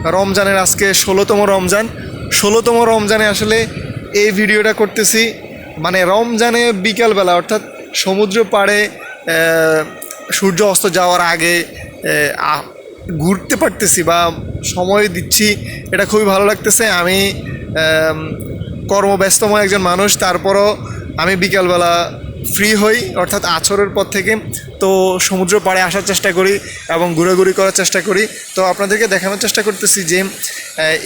রমজানের আজকে 16তম রমজান। 16তম রমজানে আসলে এই ভিডিওটা করতেছি, মানে রমজানে বিকালবেলা অর্থাৎ সমুদ্র পাড়ে সূর্য অস্ত যাওয়ার আগে ঘুরতে পারতেছি বা সময় দিচ্ছি, এটা খুবই ভালো লাগতেছে। আমি কর্মব্যস্তময় একজন মানুষ, তারপরও আমি বিকালবেলা ফ্রি হই অর্থাৎ আছরের পর থেকে, তো সমুদ্র পাড়ে আসার চেষ্টা করি এবং ঘোরাঘুরি করার চেষ্টা করি। তো আপনাদেরকে দেখানোর চেষ্টা করতেছি যে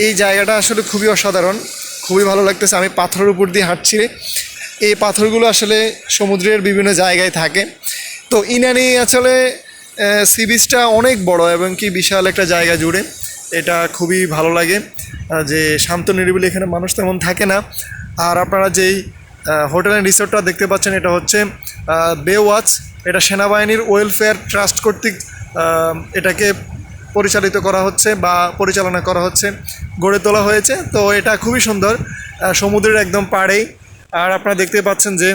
এই জায়গাটা আসলে খুবই অসাধারণ, খুবই ভালো লাগতেছে। আমি পাথরের উপর দিয়ে হাঁটছি, এই পাথরগুলো আসলে সমুদ্রের বিভিন্ন জায়গায় থাকে। তো ইনানি আসলে সি বিচটা অনেক বড় এবং কি বিশাল একটা জায়গা জুড়ে, এটা খুবই ভালো লাগে যে শান্ত নিরিবিলি, এখানে মানুষ তেমন থাকে না। আর আপনারা যেই হোটেল অ্যান্ড রিসোর্টটা দেখতে পাচ্ছেন, এটা হচ্ছে বে ওয়াচ, এটা সেনাবাহিনীর ওয়েলফেয়ার ট্রাস্ট কর্তৃক এটাকে পরিচালিত করা হচ্ছে বা পরিচালনা করা হচ্ছে, গড়ে তোলা হয়েছে। তো এটা খুবই সুন্দর, সমুদ্রের একদম পাড়েই। আর আপনারা দেখতে পাচ্ছেন যে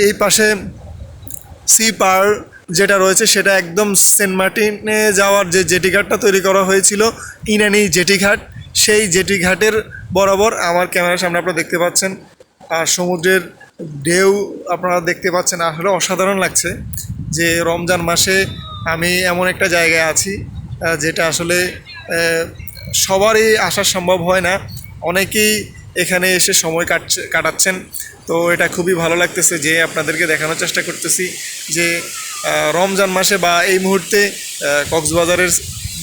এই পাশে সি পার যেটা রয়েছে সেটা একদম সেন্ট মার্টিনে যাওয়ার যে জেটিঘাটটা তৈরি করা হয়েছিল, ইনানি জেটিঘাট, সেই জেটিঘাটের বরাবর আমার ক্যামেরার সামনে আপনারা দেখতে পাচ্ছেন। আর সমুদ্রের ঢেউ আপনারা দেখতে পাচ্ছেন, আসলে অসাধারণ লাগছে যে রমজান মাসে আমি এমন একটা জায়গায় আছি যেটা আসলে সবারই আসা সম্ভব হয় না, অনেকেই এখানে এসে সময় কাটাচ্ছেন। তো এটা খুবই ভালো লাগতেছে যে আপনাদেরকে দেখানোর চেষ্টা করতেছি যে রমজান মাসে বা এই মুহূর্তে কক্সবাজারের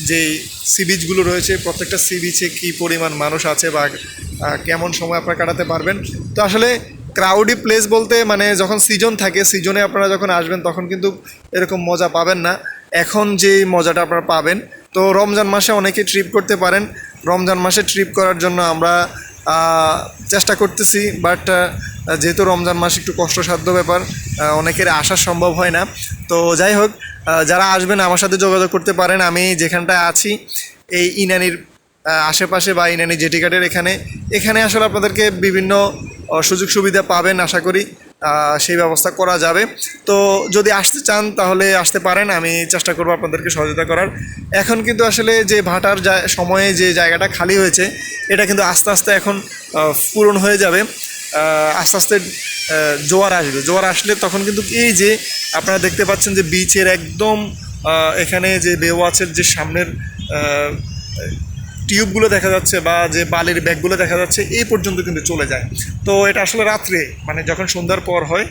যেই সি বিচগুলো রয়েছে, প্রত্যেকটা সি বিচে কী পরিমাণ মানুষ আছে বা কেমন সময় আপনারা কাটাতে পারবেন। তো আসলে ক্রাউডি প্লেস বলতে মানে যখন সিজন থাকে, সিজনে আপনারা যখন আসবেন তখন কিন্তু এরকম মজা পাবেন না, এখন যে মজাটা আপনারা পাবেন। তো রমজান মাসে অনেকে ট্রিপ করতে পারেন, রমজান মাসে ট্রিপ করার জন্য আমরা চেষ্টা করতেছি, বাট যেহেতু রমজান মাস একটু কষ্টসাধ্য ব্যাপার, অনেকের আসা সম্ভব হয় না। তো যাই হোক, যারা আসবেন আমার সাথে যোগাযোগ করতে পারেন। আমি যেখানটায় আছি এই ইনানির আশেপাশে বা ইনানি জেটিঘাটের এখানে আসলে আপনাদেরকে বিভিন্ন সুযোগ সুবিধা পাবেন, আশা করি সেই ব্যবস্থা করা যাবে। তো যদি আসতে চান তাহলে আসতে পারেন, আমি চেষ্টা করব আপনাদেরকে সহযোগিতা করার। এখন কিন্তু আসলে যে ভাটার সময়ে যে জায়গাটা খালি হয়েছে, এটা কিন্তু আস্তে আস্তে এখন পূরণ হয়ে যাবে। আস্তে আস্তে জোয়ার আসবে, জোয়ার আসলে তখন কিন্তু এই যে আপনারা দেখতে পাচ্ছেন যে বিচের একদম এখানে যে বে ওয়াচের যে সামনের টিউবগুলো দেখা যাচ্ছে বা যে বালির ব্যাগগুলো দেখা যাচ্ছে, এই পর্যন্ত কিন্তু চলে যায়। তো এটা আসলে রাত্রে মানে যখন সন্ধ্যার পর হয়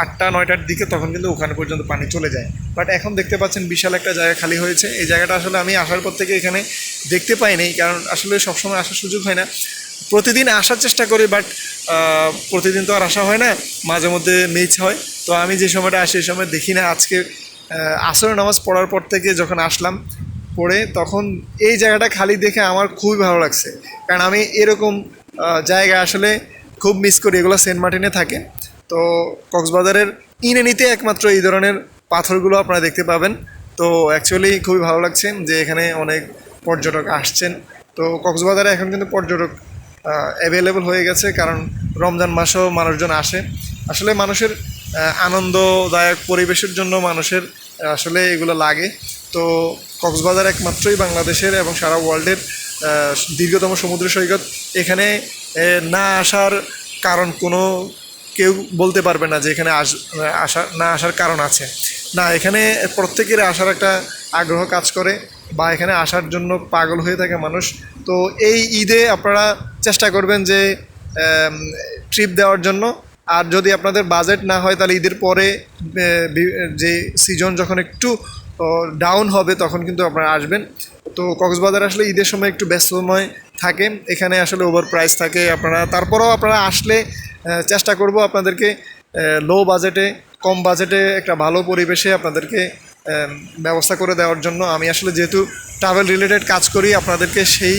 8টা-9টার দিকে, তখন কিন্তু ওখানে পর্যন্ত পানি চলে যায়। বাট এখন দেখতে পাচ্ছেন বিশাল একটা জায়গা খালি হয়েছে। এই জায়গাটা আসলে আমি আসার পর থেকে এখানে দেখতে পাইনি, কারণ আসলে সবসময় আসার সুযোগ হয় না। প্রতিদিন আসার চেষ্টা করি, বাট প্রতিদিন তো আর আসা হয় না, মাঝে মধ্যে মিস হয়। তো আমি যে সময়টা আসি সেই সময় দেখি না। আজকে আসরের নামাজ পড়ার পর থেকে যখন আসলাম পড়ে, তখন এই জায়গাটা খালি দেখে আমার খুবই ভালো লাগছে, কারণ আমি এরকম জায়গা আসলে খুব মিস করি। এগুলো সেন্ট মার্টিনে থাকে। তো কক্সবাজারের ইনানিতে একমাত্র এই ধরনের পাথরগুলো আপনারা দেখতে পাবেন। তো অ্যাকচুয়ালি খুবই ভালো লাগছে যে এখানে অনেক পর্যটক আসছেন। তো কক্সবাজারে এখন কিন্তু পর্যটক অ্যাভেলেবল হয়ে গেছে, কারণ রমজান মাসেও মানুষজন আসে। আসলে মানুষের আনন্দদায়ক পরিবেশের জন্য মানুষের আসলে এগুলো লাগে। তো কক্সবাজার একমাত্রই বাংলাদেশের এবং সারা ওয়ার্ল্ডের দীর্ঘতম সমুদ্র সৈকত। এখানে না আসার কারণ কোনো কেউ বলতে পারবে না যে এখানে না আসার কারণ আছে। না, এখানে প্রত্যেকের আসার একটা আগ্রহ কাজ করে বা এখানে আসার জন্য পাগল হয়ে থাকে মানুষ। তো এই ঈদে আপনারা চেষ্টা করবেন যে ট্রিপ দেওয়ার জন্য। আর যদি আপনাদের বাজেট না হয় তাহলে ঈদের পরে যে সিজন যখন একটু ডাউন হবে তখন কিন্তু আপনারা আসবেন। তো কক্সবাজার আসলে ঈদের সময় একটু ব্যস্ত সময় থাকে, এখানে আসলে ওভার প্রাইস থাকে। তারপরেও আপনারা আসলে চেষ্টা করব আপনাদেরকে লো বাজেটে, কম বাজেটে একটা ভালো পরিবেশে আপনাদেরকে ব্যবস্থা করে দেওয়ার জন্য। আমি আসলে যেহেতু ট্রাভেল রিলেটেড কাজ করি, আপনাদেরকে সেই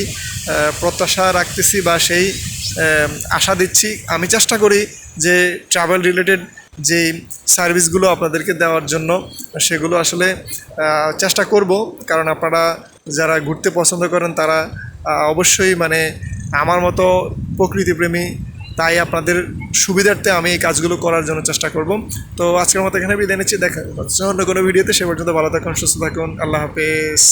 প্রত্যাশা রাখতেছি বা সেই আশা দিচ্ছি। আমি চেষ্টা করি যে ট্রাভেল রিলেটেড যে সার্ভিসগুলো আপনাদেরকে দেওয়ার জন্য, সেগুলো আসলে চেষ্টা করব। কারণ আপনারা যারা ঘুরতে পছন্দ করেন তারা অবশ্যই মানে আমার মতো প্রকৃতিপ্রেমী, তাই আপনাদের সুবিধার্থে আমি এই কাজগুলো করার জন্য চেষ্টা করব। তো আজকের মতো এখানে বিদায় নিচ্ছি, দেখা হচ্ছে অন্য কোনো ভিডিওতে। সে পর্যন্ত ভালো থাকুন, সুস্থ থাকুন, আল্লাহ হাফেজ।